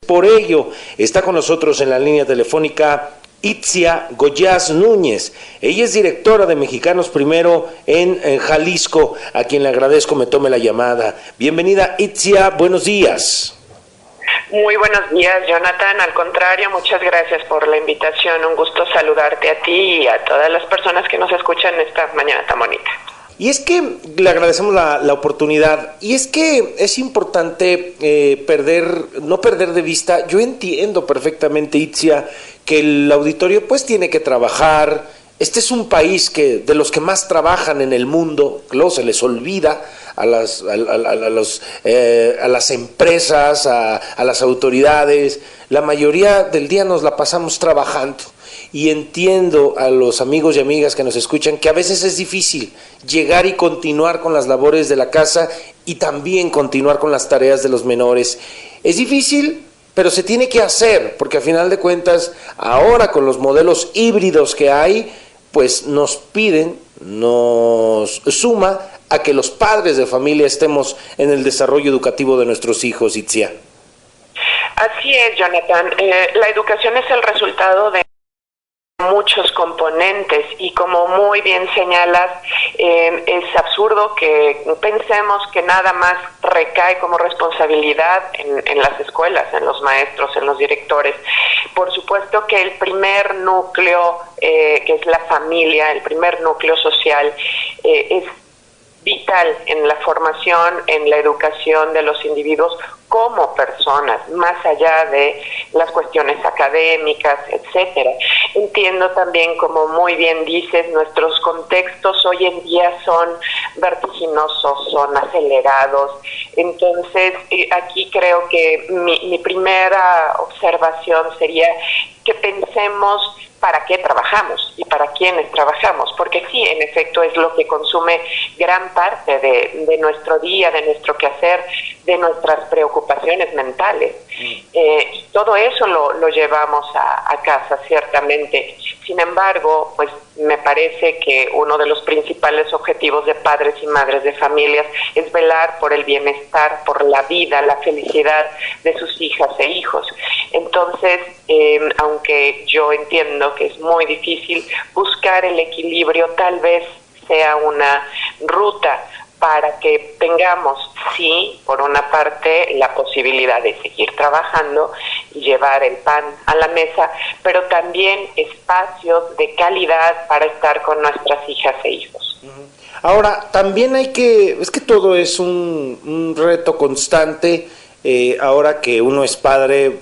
Por ello, está con nosotros en la línea telefónica Itzia Goyaz Núñez. Ella es directora de Mexicanos Primero en Jalisco, a quien le agradezco me tome la llamada. Bienvenida, Itzia, buenos días. Muy buenos días, Jonathan. Al contrario, muchas gracias por la invitación. Un gusto saludarte a ti y a todas las personas que nos escuchan esta mañana tan bonita. Y es que le agradecemos la oportunidad, y es que es importante no perder de vista. Yo entiendo perfectamente, Itzia, que el auditorio pues tiene que trabajar. Este es un país de los que más trabajan en el mundo, luego se les olvida a las empresas, a las autoridades. La mayoría del día nos la pasamos trabajando. Y entiendo a los amigos y amigas que nos escuchan que a veces es difícil llegar y continuar con las labores de la casa y también continuar con las tareas de los menores. Es difícil, pero se tiene que hacer, porque a final de cuentas, ahora con los modelos híbridos que hay, pues nos suma a que los padres de familia estemos en el desarrollo educativo de nuestros hijos, Itzia. Así es, Jonathan. La educación es el resultado de muchos componentes y como muy bien señalas, es absurdo que pensemos que nada más recae como responsabilidad en las escuelas, en los maestros, en los directores. Por supuesto que el primer núcleo, que es la familia, el primer núcleo social, es vital en la formación, en la educación de los individuos como personas, más allá de las cuestiones académicas, etcétera. Entiendo también, como muy bien dices, nuestros contextos hoy en día son vertiginosos, son acelerados. Entonces, aquí creo que mi primera observación sería que pensemos para qué trabajamos y para quiénes trabajamos, porque sí, en efecto, es lo que consume gran parte de nuestro día, de nuestro quehacer, de nuestras preocupaciones mentales. Y todo eso lo llevamos a casa, ciertamente. Sin embargo, pues me parece que uno de los principales objetivos de padres y madres de familias es velar por el bienestar, por la vida, la felicidad de sus hijas e hijos. Entonces, aunque yo entiendo que es muy difícil, buscar el equilibrio tal vez sea una ruta para que tengamos, sí, por una parte, la posibilidad de seguir trabajando y llevar el pan a la mesa, pero también espacios de calidad para estar con nuestras hijas e hijos. Ahora, también es que todo es un reto constante. Ahora que uno es padre,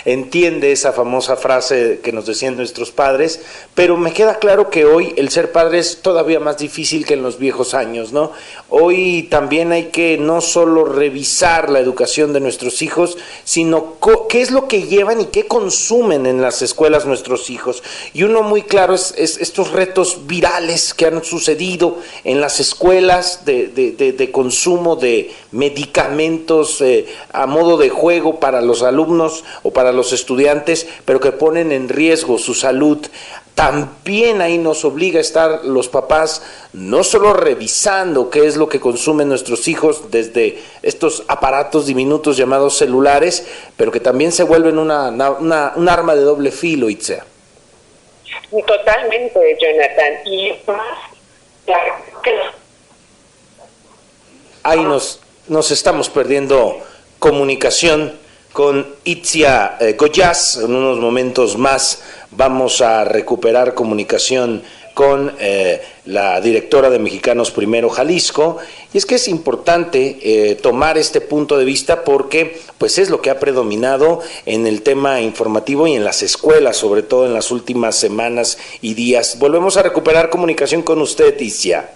entiende esa famosa frase que nos decían nuestros padres, pero me queda claro que hoy el ser padre es todavía más difícil que en los viejos años, ¿no? Hoy también hay que no solo revisar la educación de nuestros hijos, sino qué es lo que llevan y qué consumen en las escuelas nuestros hijos. Y uno muy claro es estos retos virales que han sucedido en las escuelas de consumo de medicamentos, a modo de juego para los alumnos o para los estudiantes, pero que ponen en riesgo su salud. También ahí nos obliga a estar los papás no solo revisando qué es lo que consumen nuestros hijos desde estos aparatos diminutos llamados celulares, pero que también se vuelven un arma de doble filo, Itzia. Totalmente, Jonathan. Y más, ahí nos estamos perdiendo comunicación con Itzia Goyaz. En unos momentos más vamos a recuperar comunicación con la directora de Mexicanos Primero Jalisco, y es que es importante tomar este punto de vista porque pues es lo que ha predominado en el tema informativo y en las escuelas, sobre todo en las últimas semanas y días. Volvemos a recuperar comunicación con usted, Itzia.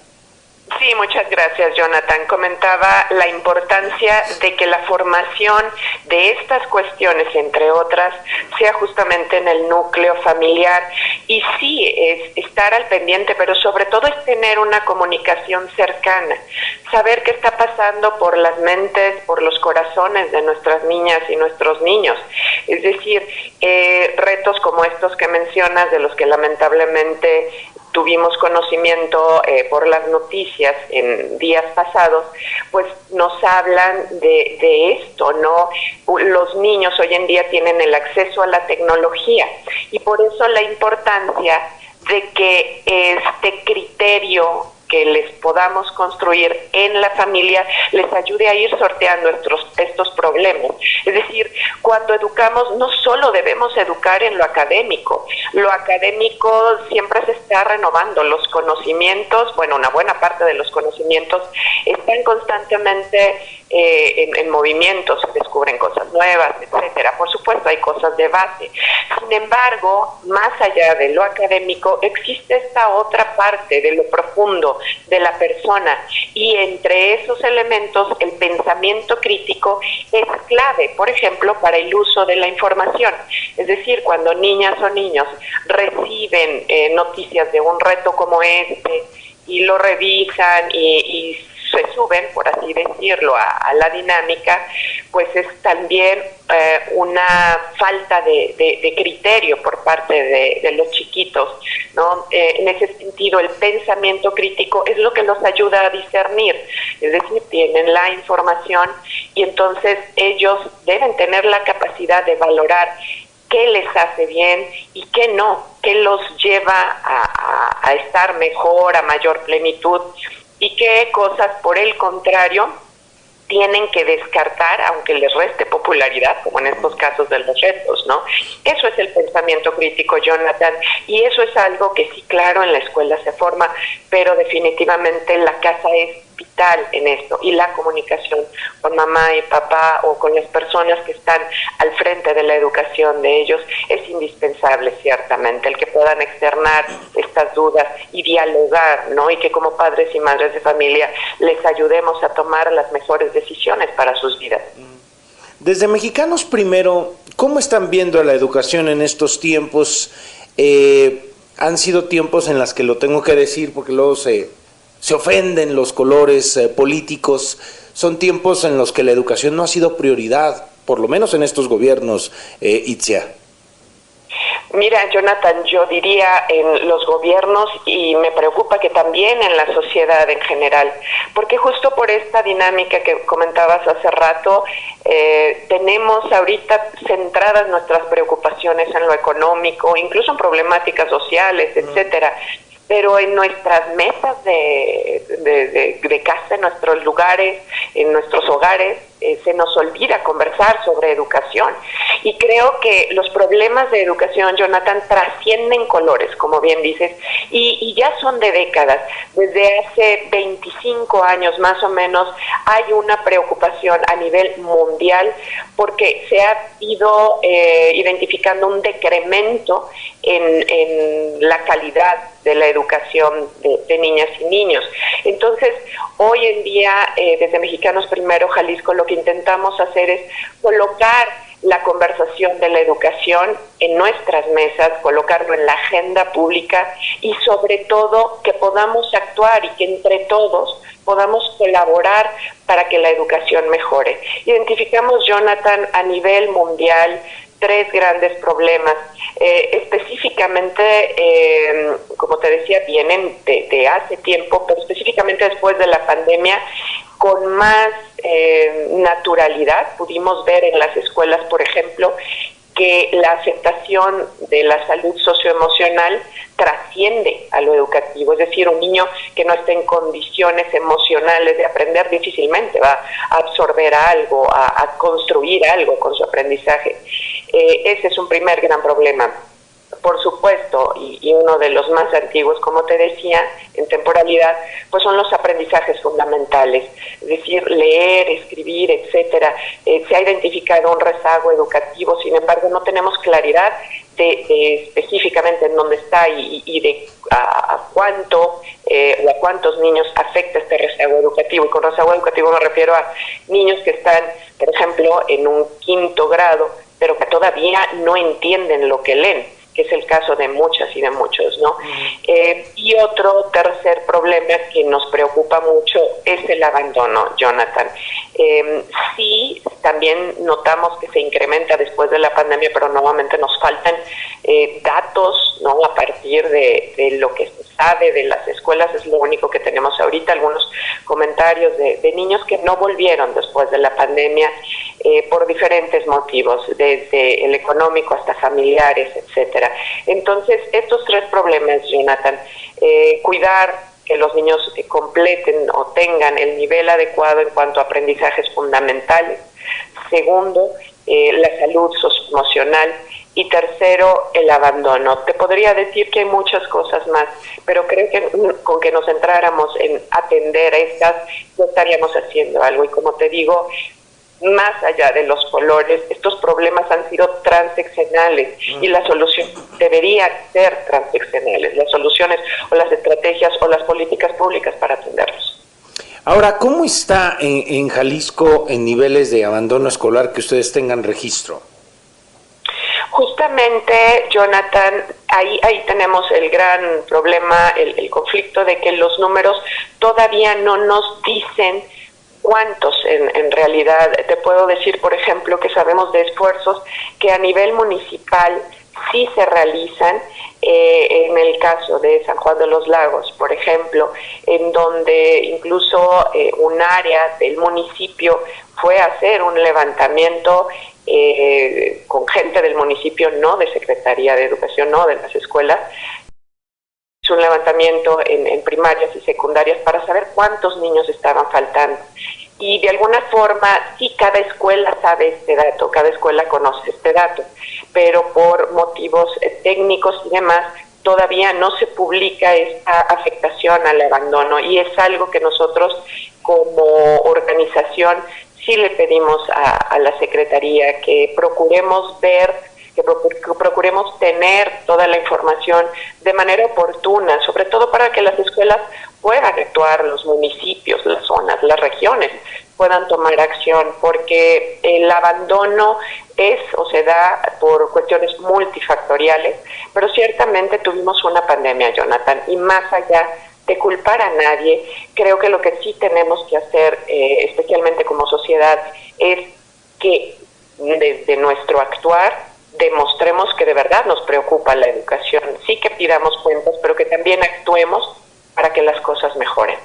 Sí, muchas gracias, Jonathan. Comentaba la importancia de que la formación de estas cuestiones, entre otras, sea justamente en el núcleo familiar. Y sí, es estar al pendiente, pero sobre todo es tener una comunicación cercana, saber qué está pasando por las mentes, por los corazones de nuestras niñas y nuestros niños. Es decir, retos como estos que mencionas, de los que lamentablemente tuvimos conocimiento por las noticias en días pasados, pues nos hablan de esto, ¿no? Los niños hoy en día tienen el acceso a la tecnología y por eso la importancia de que este criterio que les podamos construir en la familia les ayude a ir sorteando estos problemas. Es decir, cuando educamos no solo debemos educar en lo académico siempre se está renovando, los conocimientos, bueno, una buena parte de los conocimientos están constantemente en movimiento, se descubren cosas nuevas, etcétera. Por supuesto, hay cosas de base. Sin embargo, más allá de lo académico, existe esta otra parte de lo profundo de la persona y entre esos elementos el pensamiento crítico es clave, por ejemplo, para el uso de la información. Es decir, cuando niñas o niños reciben noticias de un reto como este y lo revisan y se suben, por así decirlo, a la dinámica, pues es también una falta de criterio por parte de los chiquitos, ¿no? En ese sentido, el pensamiento crítico es lo que los ayuda a discernir, es decir, tienen la información y entonces ellos deben tener la capacidad de valorar qué les hace bien y qué no, qué los lleva a estar mejor, a mayor plenitud, y qué cosas, por el contrario, tienen que descartar, aunque les reste popularidad, como en estos casos de los retos, ¿no? Eso es el pensamiento crítico, Jonathan, y eso es algo que sí, claro, en la escuela se forma, pero definitivamente la casa es vital en esto, y la comunicación con mamá y papá o con las personas que están al frente de la educación de ellos es indispensable, ciertamente, el que puedan externar estas dudas y dialogar, ¿no? Y que como padres y madres de familia les ayudemos a tomar las mejores decisiones para sus vidas. Desde Mexicanos Primero, ¿cómo están viendo a la educación en estos tiempos? Han sido tiempos en los que lo tengo que decir porque luego se ofenden los colores políticos. Son tiempos en los que la educación no ha sido prioridad, por lo menos en estos gobiernos, Itzia. Mira, Jonathan, yo diría en los gobiernos y me preocupa que también en la sociedad en general, porque justo por esta dinámica que comentabas hace rato, tenemos ahorita centradas nuestras preocupaciones en lo económico, incluso en problemáticas sociales, etcétera. Pero en nuestras mesas de casa, en nuestros lugares, en nuestros hogares, se nos olvida conversar sobre educación. Y creo que los problemas de educación, Jonathan, trascienden colores, como bien dices, y ya son de décadas. Desde hace 25 años más o menos hay una preocupación a nivel mundial porque se ha ido identificando un decremento en la calidad de la educación de niñas y niños. Entonces, hoy en día, desde Mexicanos Primero Jalisco, lo que intentamos hacer es colocar la conversación de la educación en nuestras mesas, colocarlo en la agenda pública y sobre todo que podamos actuar y que entre todos podamos colaborar para que la educación mejore. Identificamos, Jonathan, a nivel mundial 3 grandes problemas. Específicamente, como te decía, vienen de hace tiempo, pero específicamente después de la pandemia, con más naturalidad pudimos ver en las escuelas, por ejemplo, que la aceptación de la salud socioemocional trasciende a lo educativo, es decir, un niño que no esté en condiciones emocionales de aprender difícilmente va a absorber algo, a construir algo con su aprendizaje. Ese es un primer gran problema. Por supuesto, y uno de los más antiguos, como te decía, en temporalidad, pues son los aprendizajes fundamentales, es decir, leer, escribir, etcétera. Se ha identificado un rezago educativo, sin embargo, no tenemos claridad de específicamente en dónde está y de a cuánto o a cuántos niños afecta este rezago educativo. Y con rezago educativo me refiero a niños que están, por ejemplo, en un 5º grado, pero que todavía no entienden lo que leen. que es el caso de muchas y de muchos, ¿no? Y otro tercer problema que nos preocupa mucho es el abandono, Jonathan. Sí, también notamos que se incrementa después de la pandemia, pero nuevamente nos faltan datos, ¿no? A partir de lo que se sabe de las escuelas, es lo único que tenemos ahorita, algunos comentarios de niños que no volvieron después de la pandemia por diferentes motivos, desde el económico hasta familiares, etcétera. Entonces, estos tres problemas, Jonathan, cuidar que los niños completen o tengan el nivel adecuado en cuanto a aprendizajes fundamentales. Segundo, la salud socioemocional. Y tercero, el abandono. Te podría decir que hay muchas cosas más, pero creo que con que nos centráramos en atender a estas, ya estaríamos haciendo algo. Y como te digo, más allá de los colores, estos problemas han sido transeccionales y la solución debería ser transeccionales, las soluciones o las estrategias o las políticas públicas para atenderlos. Ahora, ¿cómo está en Jalisco en niveles de abandono escolar que ustedes tengan registro? Justamente, Jonathan, ahí tenemos el gran problema, el conflicto de que los números todavía no nos dicen cuántos en realidad. Te puedo decir, por ejemplo, que sabemos de esfuerzos que a nivel municipal sí se realizan, en el caso de San Juan de los Lagos, por ejemplo, en donde incluso un área del municipio fue a hacer un levantamiento con gente del municipio, no de Secretaría de Educación, no de las escuelas. Es un levantamiento en primarias y secundarias para saber cuántos niños estaban faltando. Y de alguna forma, sí, cada escuela sabe este dato, cada escuela conoce este dato, pero por motivos técnicos y demás, todavía no se publica esta afectación al abandono, y es algo que nosotros como organización sí le pedimos a la Secretaría, que procuremos ver, que procuremos tener toda la información de manera oportuna, sobre todo para que las escuelas puedan actuar, los municipios, las zonas, las regiones puedan tomar acción, porque el abandono es o se da por cuestiones multifactoriales, pero ciertamente tuvimos una pandemia, Jonathan, y más allá de culpar a nadie, creo que lo que sí tenemos que hacer, especialmente como sociedad, es que desde nuestro actuar demostremos que de verdad nos preocupa la educación. Sí, que pidamos cuentas, pero que también actuemos para que las cosas mejoren.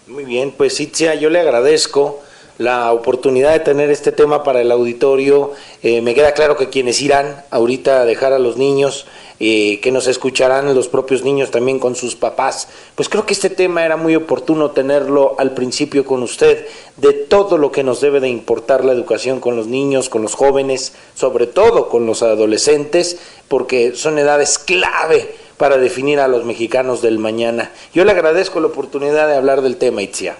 Muy bien, pues Itzia, yo le agradezco la oportunidad de tener este tema para el auditorio. Me queda claro que quienes irán ahorita a dejar a los niños, que nos escucharán los propios niños también con sus papás, pues creo que este tema era muy oportuno tenerlo al principio con usted, de todo lo que nos debe de importar la educación con los niños, con los jóvenes, sobre todo con los adolescentes, porque son edades clave para definir a los mexicanos del mañana. Yo le agradezco la oportunidad de hablar del tema, Itzia.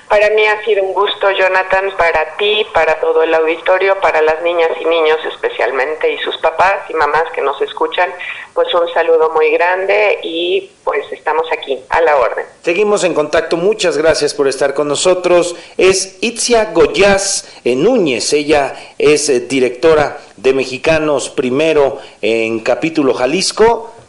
Para mí ha sido un gusto, Jonathan, para ti, para todo el auditorio, para las niñas y niños especialmente, y sus papás y mamás que nos escuchan, pues un saludo muy grande, y pues estamos aquí, a la orden. Seguimos en contacto, muchas gracias por estar con nosotros. Es Itzia Goyaz Núñez, ella es directora de Mexicanos Primero en Capítulo Jalisco.